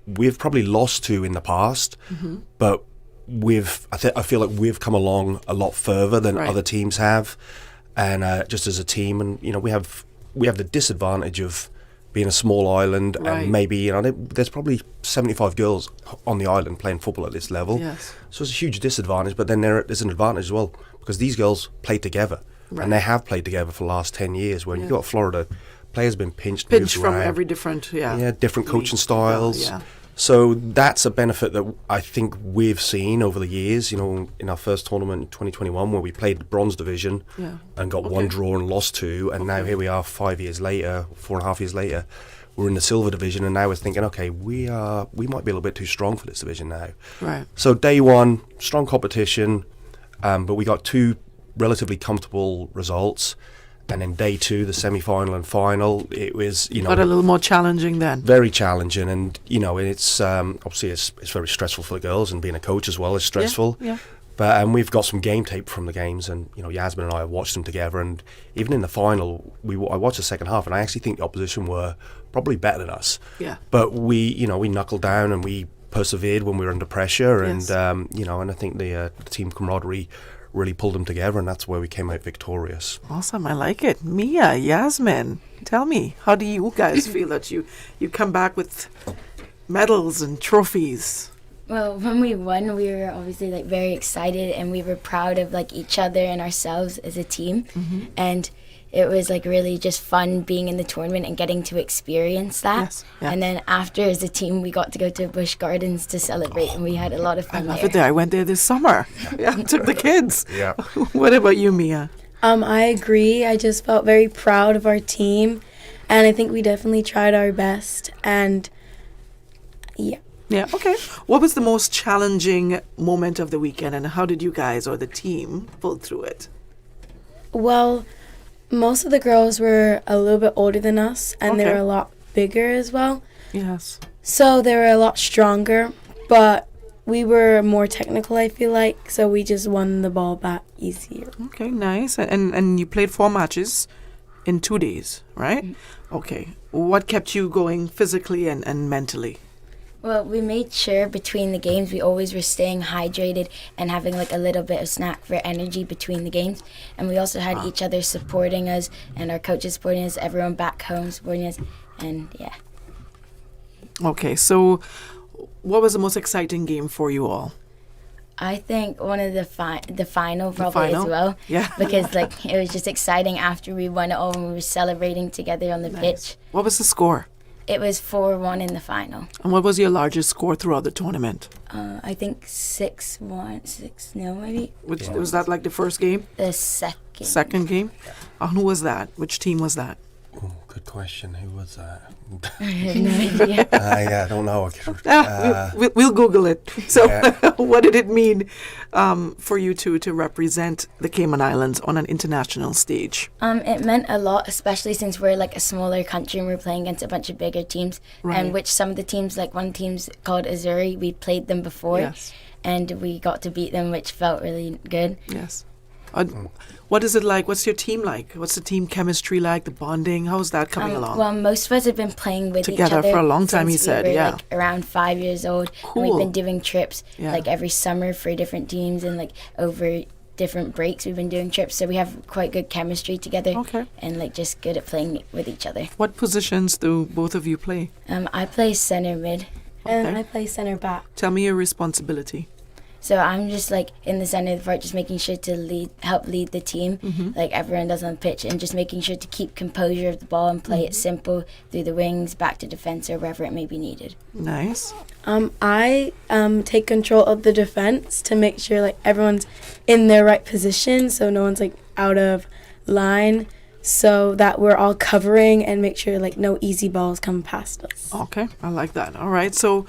we've probably lost to in the past, but I feel like we've come along a lot further than other teams have, and just as a team, and we have the disadvantage of being a small island, and maybe there's probably 75 girls on the island playing football at this level. Yes. So it's a huge disadvantage, but then there's an advantage as well, because these girls play together. And they have played together for the last 10 years. When you've got Florida, players been pinched from every different, different coaching styles. So that's a benefit that I think we've seen over the years. In our first tournament in 2021, where we played the bronze division and got 1 draw and lost 2, and now here we are 5 years later, 4.5 years later, we're in the silver division, and now we're thinking, okay, we might be a little bit too strong for this division now. Right. So day 1, strong competition, but we got 2 relatively comfortable results, and then day 2, the semi-final and final, it was but a little more challenging then. Very challenging, and it's obviously it's very stressful for the girls, and being a coach as well is stressful. But we've got some game tape from the games, and Yasmin and I have watched them together, and even in the final, I watched the second half, and I actually think the opposition were probably better than us. But we knuckled down and we persevered when we were under pressure, and and I think the team camaraderie really pulled them together, and that's where we came out victorious. Awesome, I like it. Mia, Yasmin, tell me, how do you guys feel that you come back with medals and trophies? Well, when we won, we were obviously very excited, and we were proud of each other and ourselves as a team. And it was really just fun being in the tournament and getting to experience that. And then after, as a team, we got to go to Busch Gardens to celebrate, and we had a lot of fun I love it there. I went there this summer. Took the kids. What about you, Mia? I agree. I just felt very proud of our team, and I think we definitely tried our best. And yeah, okay. What was the most challenging moment of the weekend, and how did you guys or the team pull through it? Well, most of the girls were a little bit older than us, and they were a lot bigger as well. Yes. So they were a lot stronger, but we were more technical, I feel like, so we just won the ball back easier. Okay, nice. And you played 4 matches in 2 days, right? Okay. What kept you going physically and mentally? Well, we made sure between the games we always were staying hydrated and having a little bit of snack for energy between the games. And we also had each other supporting us, and our coaches supporting us, everyone back home supporting us, and yeah. Okay, so what was the most exciting game for you all? I think one of the final probably as well. Yeah. Because it was just exciting after we won it all, and we were celebrating together on the pitch. What was the score? It was 4-1 in the final. And what was your largest score throughout the tournament? I think 6-1, 6-0 maybe. Was that the first game? The second. Second game? Who was that? Which team was that? Oh, good question. Who was that? I have no idea. I don't know. We'll Google it. So what did it mean for you two to represent the Cayman Islands on an international stage? It meant a lot, especially since we're a smaller country and we're playing against a bunch of bigger teams. And which some of the teams, one team's called Azuri, we played them before. And we got to beat them, which felt really good. Yes. What is it like? What's your team like? What's the team chemistry like? The bonding? How's that coming along? Well, most of us have been playing with together each other for a long time. He said, we were, yeah, like around 5 years old. Cool. And we've been doing trips Yeah. like every summer for different teams, and like over different breaks we've been doing trips. So we have quite good chemistry together. Okay. And like just good at playing with each other. What positions do both of you play? I play center mid. And Okay. I play center back. Tell me your responsibility. So I'm just like in the center of the part, just making sure to help lead the team, like everyone does on the pitch, and just making sure to keep composure of the ball and play it simple through the wings, back to defense, or wherever it may be needed. Nice. I take control of the defense to make sure like everyone's in their right position, so no one's like out of line, so that we're all covering and make sure like no easy balls come past us. Okay, I like that. All right, so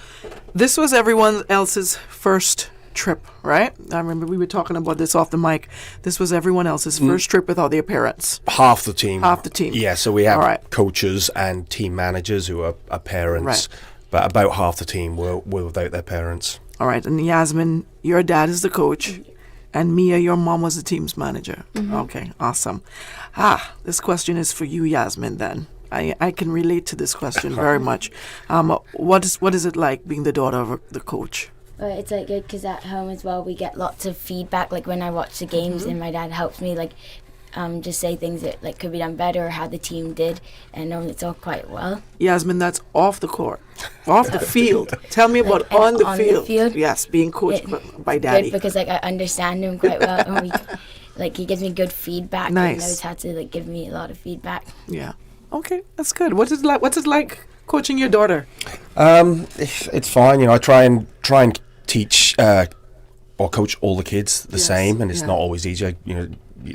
this was everyone else's first trip, right? I remember we were talking about this off the mic. This was everyone else's first trip without their parents. Half the team. Half the team. Yeah, so we have All right. coaches and team managers who are parents, Right. but about half the team were without their parents. All right, and Yasmin, your dad is the coach, and Mia, your mom was the team's manager. Okay, awesome. This question is for you, Yasmin, then. I can relate to this question very much. What is it like being the daughter of the coach? It's like good because at home as well we get lots of feedback. Like when I watch the games, and my dad helps me like just say things that like could be done better or how the team did, and it's all quite well. Yasmin, that's off the court, off the field. Tell me about Like, on the on field. the field? Yes, being coached by Daddy. Good because like I understand him quite well, and like he gives me good feedback. Nice. And knows how to like give me a lot of feedback. Yeah. Okay, that's good. What's it like coaching your daughter? It's fine. I try and teach or coach all the kids the same, and it's not always easy. At the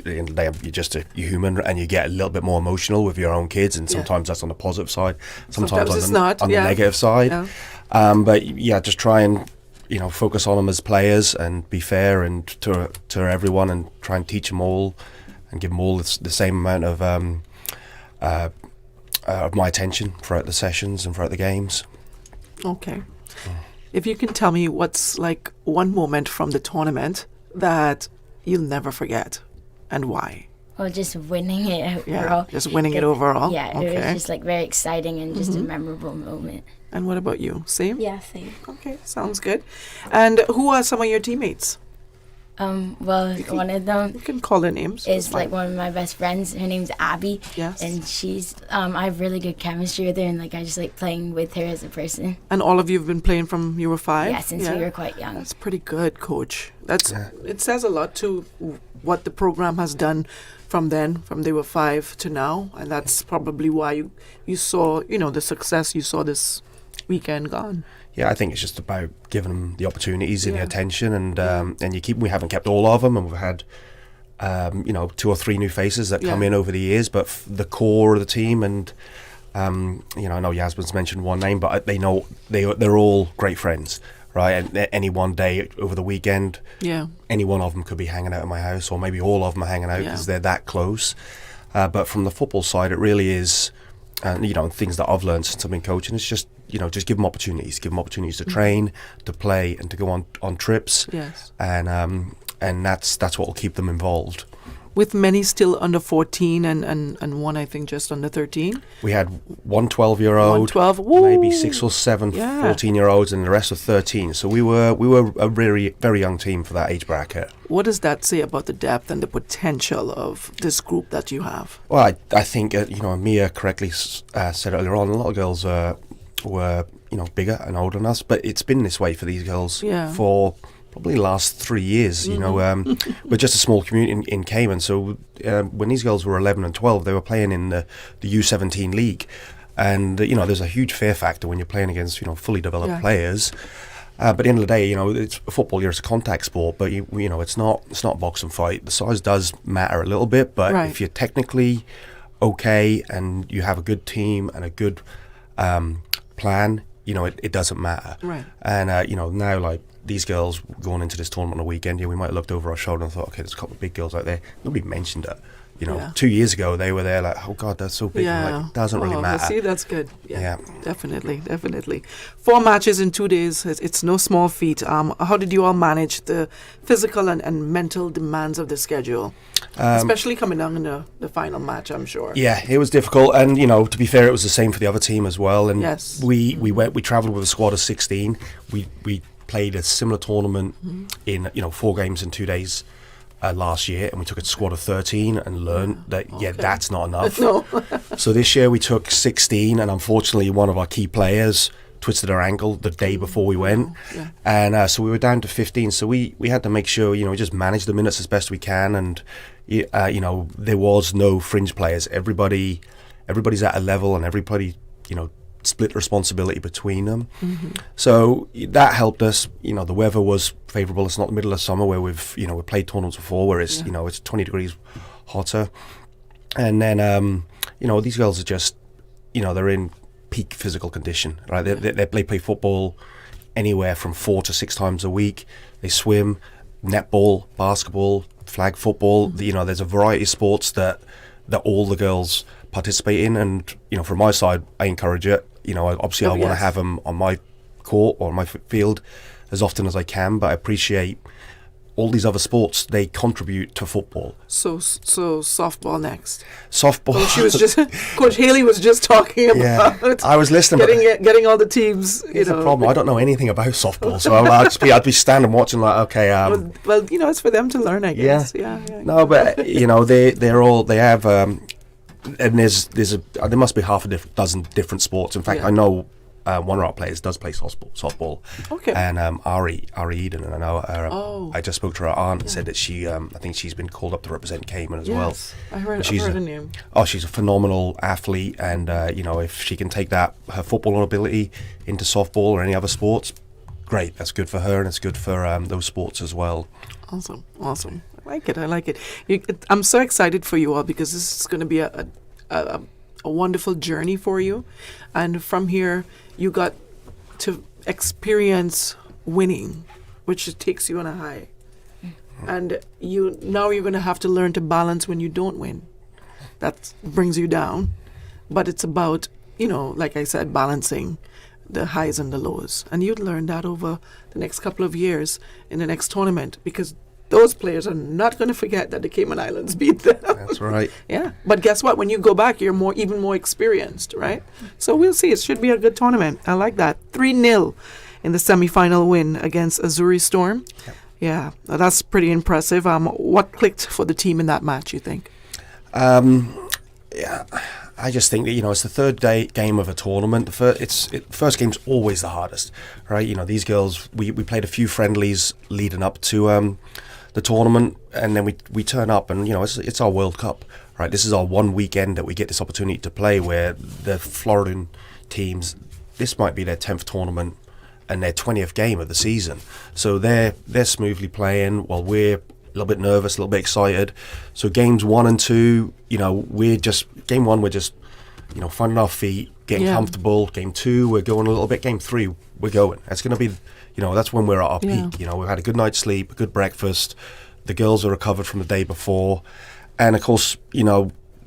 end of the day, you're just you're human, and you get a little bit more emotional with your own kids, and sometimes that's on the positive side, sometimes it's on not. the negative side. Yeah. But yeah, just try and focus on them as players and be fair and to everyone, and try and teach them all and give them all the same amount of my attention throughout the sessions and throughout the games. Okay. If you can tell me what's like one moment from the tournament that you'll never forget, and why? Well, just winning it overall. Yeah, just winning it overall? Yeah, Okay. it was just like very exciting and just a memorable moment. And what about you? Same? Yeah, same. Okay, sounds good. And who are some of your teammates? Well, one of them You can call their names. is like one of my best friends. Her name's Abby. Yes. And she's I have really good chemistry with her, and like I just like playing with her as a person. And all of you have been playing from you were 5? Yeah, since we were quite young. That's pretty good, Coach. It says a lot to what the program has done from they were 5 to now, and that's probably why you saw the success you saw this weekend gone. Yeah, I think it's just about giving them the opportunities and the attention, and we haven't kept all of them, and we've had 2 or 3 new faces that come in over the years, but the core of the team, and I know Yasmin's mentioned one name, but they know they're all great friends, right? And any one day over the weekend, any one of them could be hanging out at my house, or maybe all of them are hanging out because they're that close. But from the football side, it really is, things that I've learned since I've been coaching, it's just just give them opportunities to train, to play, and to go on trips. Yes. And that's what will keep them involved. With many still under 14 and one I think just under 13. We had one 12-year-old, 12, maybe 6 or 7 14-year-olds, and the rest were 13. So we were a very, very young team for that age bracket. What does that say about the depth and the potential of this group that you have? Well, I think Mia correctly said earlier on, a lot of girls were bigger and older than us, but it's been this way for these girls for probably the last 3 years. We're just a small community in Cayman, so when these girls were 11 and 12, they were playing in the U17 league, and there's a huge fear factor when you're playing against fully developed players. But at the end of the day, it's football. It's a contact sport, but it's not box and fight. The size does matter a little bit, but if you're technically okay and you have a good team and a good plan, it doesn't matter. Right. And now, like, these girls going into this tournament on the weekend, we might have looked over our shoulder and thought, okay, there's a couple of big girls out there. Nobody mentioned it. You know, 2 years ago they were there like, oh God, that's so big. Yeah. Like, it doesn't really matter. See, that's good. Yeah. Definitely. 4 matches in 2 days. It's no small feat. How did you all manage the physical and mental demands of the schedule? Especially coming down in the final match, I'm sure. Yeah, it was difficult. And, you know, to be fair, it was the same for the other team as well. And yes. we travelled with a squad of 16. We played a similar tournament in, 4 games in 2 days. Last year, and we took a squad of 13 and learned that that's not enough. No. So this year we took 16, and unfortunately one of our key players twisted her ankle the day before we went, and so we were down to 15. So we had to make sure we just manage the minutes as best we can, and there was no fringe players. Everybody's at a level, and everybody split responsibility between them. So that helped us. The weather was favourable. It's not the middle of summer where we've played tournaments before where it's it's 20 degrees hotter. And then these girls are just they're in peak physical condition, right? They play football anywhere from 4 to 6 times a week. They swim, netball, basketball, flag football. There's a variety of sports that all the girls participate in, and from my side I encourage it. Obviously I want to have them on my court or my field as often as I can, but I appreciate all these other sports, they contribute to football. So softball next. Softball. Coach Haley was just talking about. I was listening. Getting all the teams. It's a problem. I don't know anything about softball, so I'd be standing watching like, okay. Well, it's for them to learn, I guess. Yeah. No, but they have. And there must be half a dozen different sports. In fact, I know one of our players does play softball. Okay. And Ari Eden, and I know her. I just spoke to her aunt and said that she, I think she's been called up to represent Cayman as well. I heard her name. Oh, she's a phenomenal athlete, and if she can take her football ability into softball or any other sports, great. That's good for her, and it's good for those sports as well. Awesome. I like it. I'm so excited for you all because this is going to be a wonderful journey for you. And from here, you got to experience winning, which takes you on a high. And you're going to have to learn to balance when you don't win. That brings you down. But it's about, like I said, balancing the highs and the lows. And you'd learn that over the next couple of years in the next tournament, because those players are not going to forget that the Cayman Islands beat them. That's right. Yeah. But guess what? When you go back, you're even more experienced, right? So we'll see. It should be a good tournament. I like that. 3-0 in the semifinal win against Azuri Storm. Yep. Yeah. That's pretty impressive. What clicked for the team in that match, you think? Yeah. I just think that, it's the third game of a tournament. The first game's always the hardest, right? These girls, we played a few friendlies leading up to the tournament, and then we turn up, and it's our World Cup, right? This is our one weekend that we get this opportunity to play, where the Floridan teams, this might be their 10th tournament and their 20th game of the season. So they're smoothly playing while we're a little bit nervous, a little bit excited. So games 1 and 2, game 1 we're just finding our feet, getting comfortable. Game 2 we're going a little bit. Game 3 we're going. That's going to be that's when we're at our peak. We've had a good night's sleep, a good breakfast. The girls are recovered from the day before, and of course,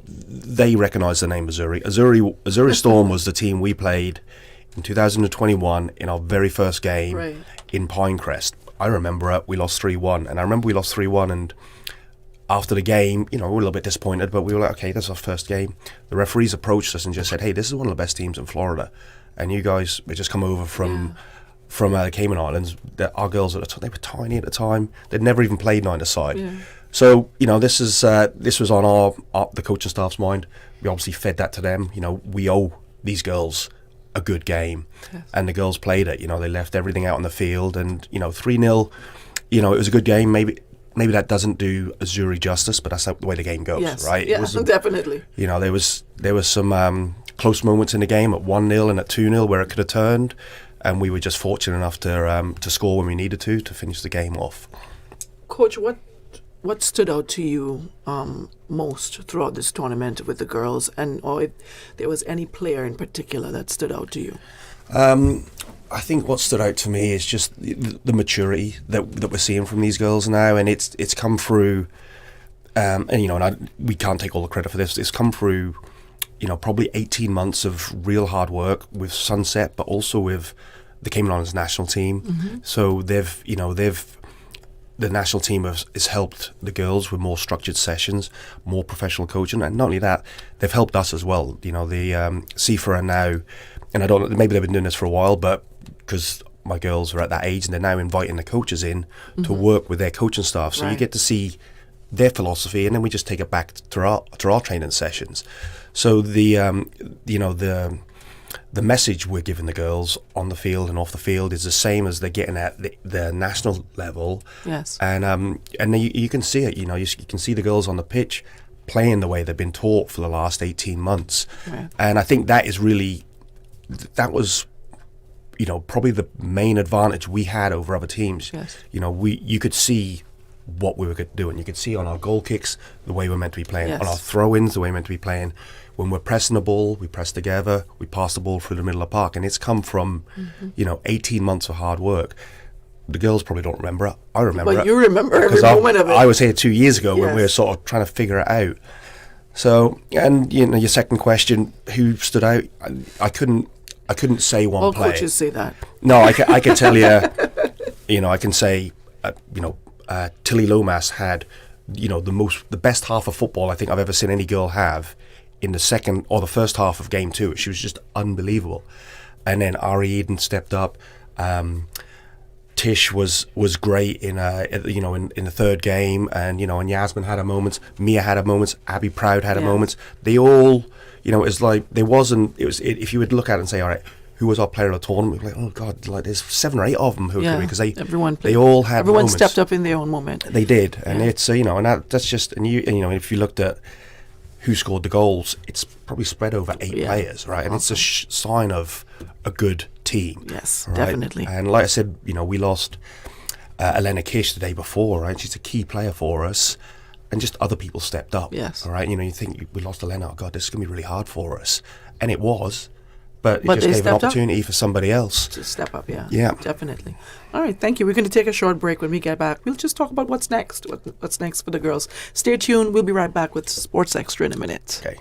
they recognise the name Azuri. Azuri Storm was the team we played in 2021 in our very first game in Pinecrest. I remember it. We lost 3-1, and I remember we lost 3-1, and after the game, we were a little bit disappointed, but we were like, okay, that's our first game. The referees approached us and just said, hey, this is one of the best teams in Florida, and you guys just come over from the Cayman Islands. Our girls they were tiny at the time. They'd never even played 9-a-side. Yeah. So this was on the coaching staff's mind. We obviously fed that to them. We owe these girls a good game, and the girls played it. They left everything out on the field, and 3-0. It was a good game. Maybe that doesn't do Azuri justice, but that's the way the game goes, right? Yeah, definitely. There was some close moments in the game at 1-0 and at 2-0 where it could have turned. And we were just fortunate enough to score when we needed to finish the game off. Coach, what stood out to you most throughout this tournament with the girls, or if there was any player in particular that stood out to you? I think what stood out to me is just the maturity that we're seeing from these girls now, and it's come through and we can't take all the credit for this. It's come through, probably 18 months of real hard work with Sunset, but also with the Cayman Islands national team. So the national team has helped the girls with more structured sessions, more professional coaching, and not only that, they've helped us as well. The CFA are now, and I don't know, maybe they've been doing this for a while, but because my girls are at that age, and they're now inviting the coaches in to work with their coaching staff, so you get to see their philosophy, and then we just take it back to our training sessions. So the message we're giving the girls on the field and off the field is the same as they're getting at the national level. Yes. And you can see it. You can see the girls on the pitch playing the way they've been taught for the last 18 months. Right. And I think that was probably the main advantage we had over other teams. Yes. You could see what we were doing. You could see on our goal kicks the way we're meant to be playing, Yes. on our throw-ins the way we're meant to be playing. When we're pressing the ball, we press together, we pass the ball through the middle of the park, and it's come from 18 months of hard work. The girls probably don't remember it. I remember it. But you remember every moment of it. I was here 2 years ago when Yes. we were sort of trying to figure it out. So, and your second question, who stood out? I couldn't say one All player. coaches say that. No, I can tell you. I can say, Tilly Lomas had, the best half of football I think I've ever seen any girl have in the second or the first half of game 2. She was just unbelievable. And then Ari Eden stepped up. Tish was great in the third game, and and Yasmin had her moments. Mia had her moments. Abby Proud had her moments. They all, it's like there wasn't. It was if you would look at it and say, all right, who was our player of the tournament? Like, oh God, like there's 7 or 8 of them who are because everyone had everyone moments. stepped up in their own moment. They did, and it's and that's just and if you looked at who scored the goals, it's probably spread over 8 players, right? And it's a sign of a good team. Yes, right? definitely. And like I said, we lost Elena Kish the day before, right? She's a key player for us, and just other people stepped up. Yes. All right, you think we lost Elena, oh God, this is going to be really hard for us. And it was. But it But just they gave an stepped up. opportunity for somebody else to step up. Yeah. Definitely. All right, thank you. We're going to take a short break. When we get back, we'll just talk about what's next. What's next for the girls. Stay tuned. We'll be right back with Sports Extra in a minute. Okay.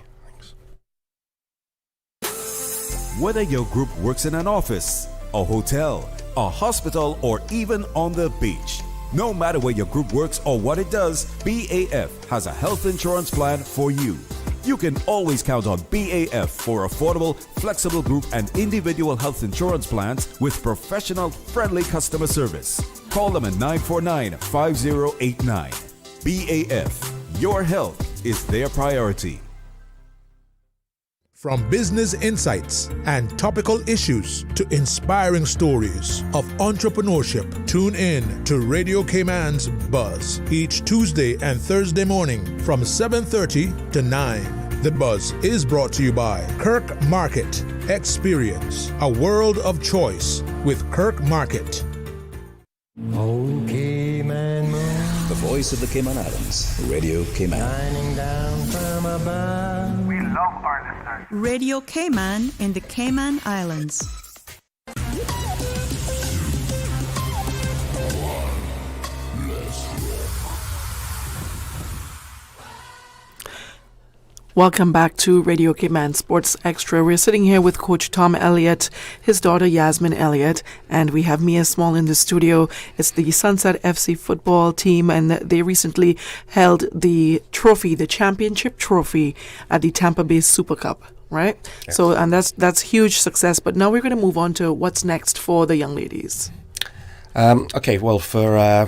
Whether your group works in an office, a hotel, a hospital, or even on the beach, no matter where your group works or what it does, BAF has a health insurance plan for you. You can always count on BAF for affordable, flexible group and individual health insurance plans with professional, friendly customer service. Call them at 949-5089. BAF, your health is their priority. From business insights and topical issues to inspiring stories of entrepreneurship, tune in to Radio Cayman's Buzz each Tuesday and Thursday morning from 7:30 to 9. The Buzz is brought to you by Kirk Market. Experience a world of choice with Kirk Market. Okay, man, The voice of the Cayman Islands, Radio Cayman. shining down from above. We love our listeners. Radio Cayman in the Cayman Islands. Welcome back to Radio Cayman Sports Extra. We're sitting here with Coach Tom Elliott, his daughter Yasmin Elliott, and we have Mia Small in the studio. It's the Sunset FC football team, and they recently held the trophy, the championship trophy, at the Tampa Bay Super Cup, right? Yes. So, and that's huge success. But now we're going to move on to what's next for the young ladies. Okay, well, for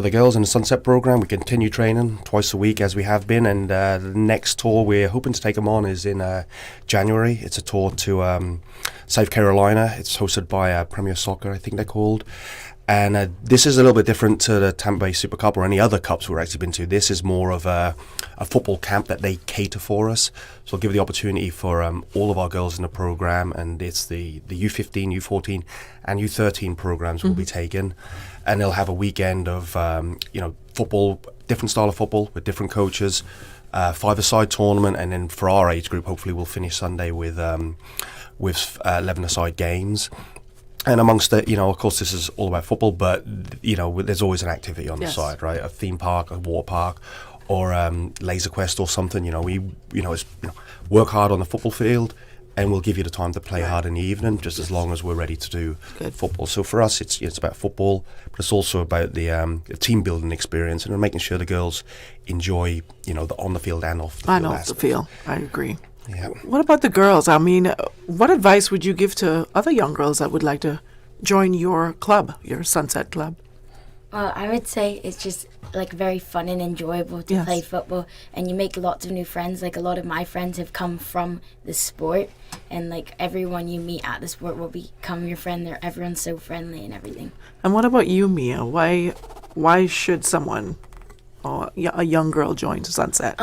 the girls in the Sunset program, we continue training twice a week as we have been, and the next tour we're hoping to take them on is in January. It's a tour to South Carolina. It's hosted by Premier Soccer, I think they're called. And this is a little bit different to the Tampa Bay Super Cup or any other cups we've actually been to. This is more of a football camp that they cater for us. So we'll give the opportunity for all of our girls in the program, and it's the U15, U14 and U13 programs will be taken. And they'll have a weekend of football, different style of football with different coaches, 5-a-side tournament, and then for our age group, hopefully we'll finish Sunday with 11-a-side games. And amongst it, of course, this is all about football, but there's always an activity on the Yes. side, right? A theme park, a water park, or Laser Quest or something. Work hard on the football field, and we'll give you the time to play hard in the evening, just as long as we're ready to do football. So for us, it's about football, but it's also about the team building experience and making sure the girls enjoy, the on the field and off the field. And off the field, I agree. Yeah. What about the girls? I mean, what advice would you give to other young girls that would like to join your club, your Sunset Club? I would say it's just like very fun and enjoyable to play football, and you make lots of new friends. Like a lot of my friends have come from the sport, and like everyone you meet at the sport will become your friend. Everyone's so friendly and everything. And what about you, Mia? Why should someone, a young girl, join Sunset?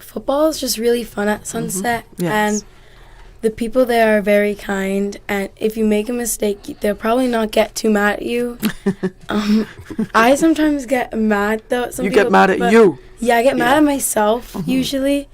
Football is just really fun at Sunset, Yes. and the people there are very kind, and if you make a mistake, they'll probably not get too mad at you. I sometimes get mad, though. At some You people, get mad at but- you? Yeah, I get mad at myself, usually.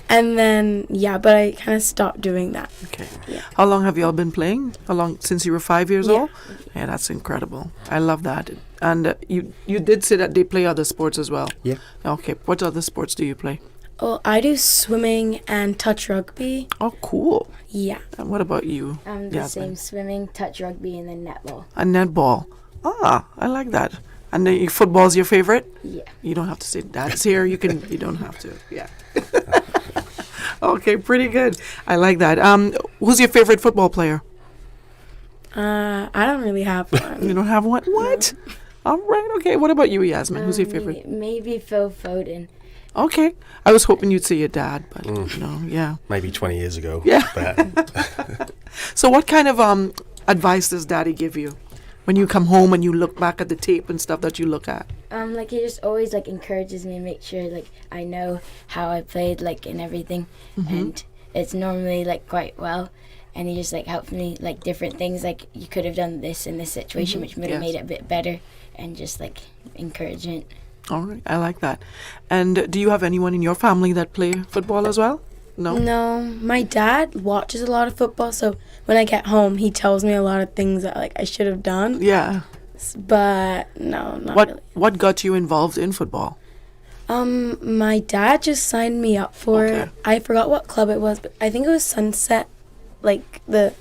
And then, but I kind of stopped doing that. Okay. Yeah. How long have you all been playing? How long, since you were 5 years old? Yeah, that's incredible. I love that. And you did say that they play other sports as well? Yeah. Okay. What other sports do you play? Oh, I do swimming and touch rugby. Oh, cool. Yeah. And what about you? The Yasmin? same, swimming, touch rugby, and then netball. And netball. Ah, I like that. And then football's your favorite? Yeah. You don't have to say dad's here. You don't have to. Yeah. Okay, pretty good. I like that. Who's your favorite football player? I don't really have one. You don't have one? What? All right. Okay. What about you, Yasmin? Who's your favorite? Maybe Phil Foden. Okay. I was hoping you'd say your dad, but yeah. Maybe 20 years ago. Yeah. But So what kind of advice does daddy give you when you come home and you look back at the tape and stuff that you look at? Like he just always like encourages me and make sure like I know how I played like and everything, and it's normally like quite well, and he just like helps me like different things like you could have done this in this situation which would have made it a bit better, and just like encouragement. All right, I like that. And do you have anyone in your family that play football as well? No? No, my dad watches a lot of football, so when I get home, he tells me a lot of things that like I should have done. Yeah. But no, not really. What got you involved in football? My dad just signed me up for it. I forgot what club it was, but I think it was Sunset, like the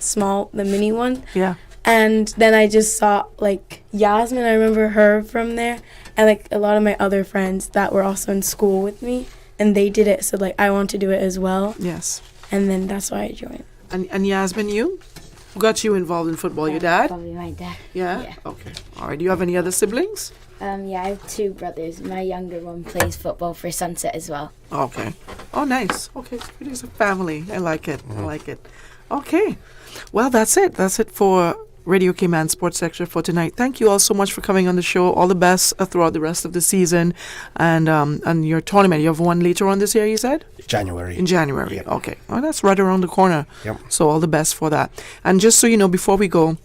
mini one. Yeah. And then I just saw like Yasmin, I remember her from there, and like a lot of my other friends that were also in school with me, and they did it, so like I want to do it as well. Yes. And then that's why I joined. And Yasmin, you? Who got you involved in football? Your dad? Probably my dad. Yeah? Okay. All right. Do you have any other siblings? Yeah, I have two brothers. My younger one plays football for Sunset as well. Okay. Oh, nice. Okay. It is a family. I like it. I like it. Okay. Well, that's it. That's it for Radio Cayman Sports Extra for tonight. Thank you all so much for coming on the show. All the best throughout the rest of the season. And your tournament, you have one later on this year, you said? January. In January. Yep. Okay. Oh, that's right around the corner. Yep. So all the best for that. And just so you know, before we go,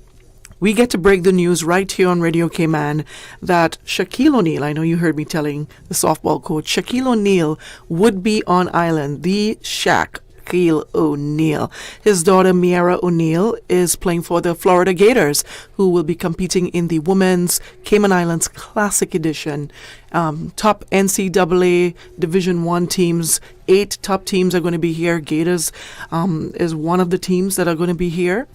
we get to break the news right here on Radio Cayman that Shaquille O'Neal, I know you heard me telling the softball coach, Shaquille O'Neal would be on island. The Shaquille O'Neal. His daughter, Miara O'Neal, is playing for the Florida Gators, who will be competing in the Women's Cayman Islands Classic Edition. Top NCAA Division I teams, 8 top teams are going to be here. Gators is one of the teams that are going to be here.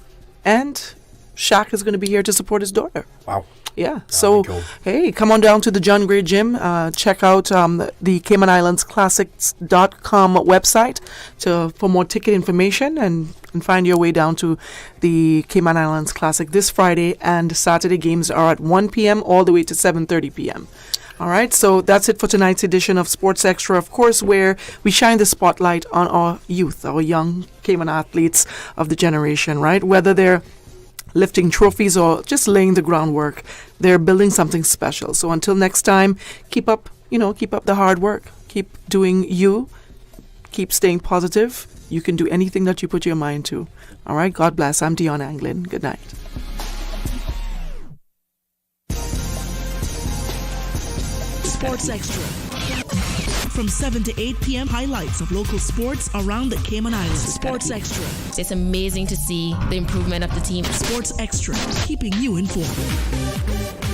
And Shaq is going to be here to support his daughter. Wow. Yeah. So, hey, come on down to the John Gray Gym. Check out the Cayman Islands Classics.com website for more ticket information and find your way down to the Cayman Islands Classic this Friday. And Saturday games are at 1 p.m. all the way to 7:30 p.m. All right, so that's it for tonight's edition of Sports Extra, of course, where we shine the spotlight on our youth, our young Cayman athletes of the generation, right? Whether they're lifting trophies or just laying the groundwork, they're building something special. So until next time, keep up the hard work. Keep doing you. Keep staying positive. You can do anything that you put your mind to. All right, God bless. I'm DIONNE Anglin. Good night. Sports Extra. From 7 to 8 p.m., highlights of local sports around the Cayman Islands. Sports Extra. It's amazing to see the improvement of the team. Sports Extra, keeping you informed.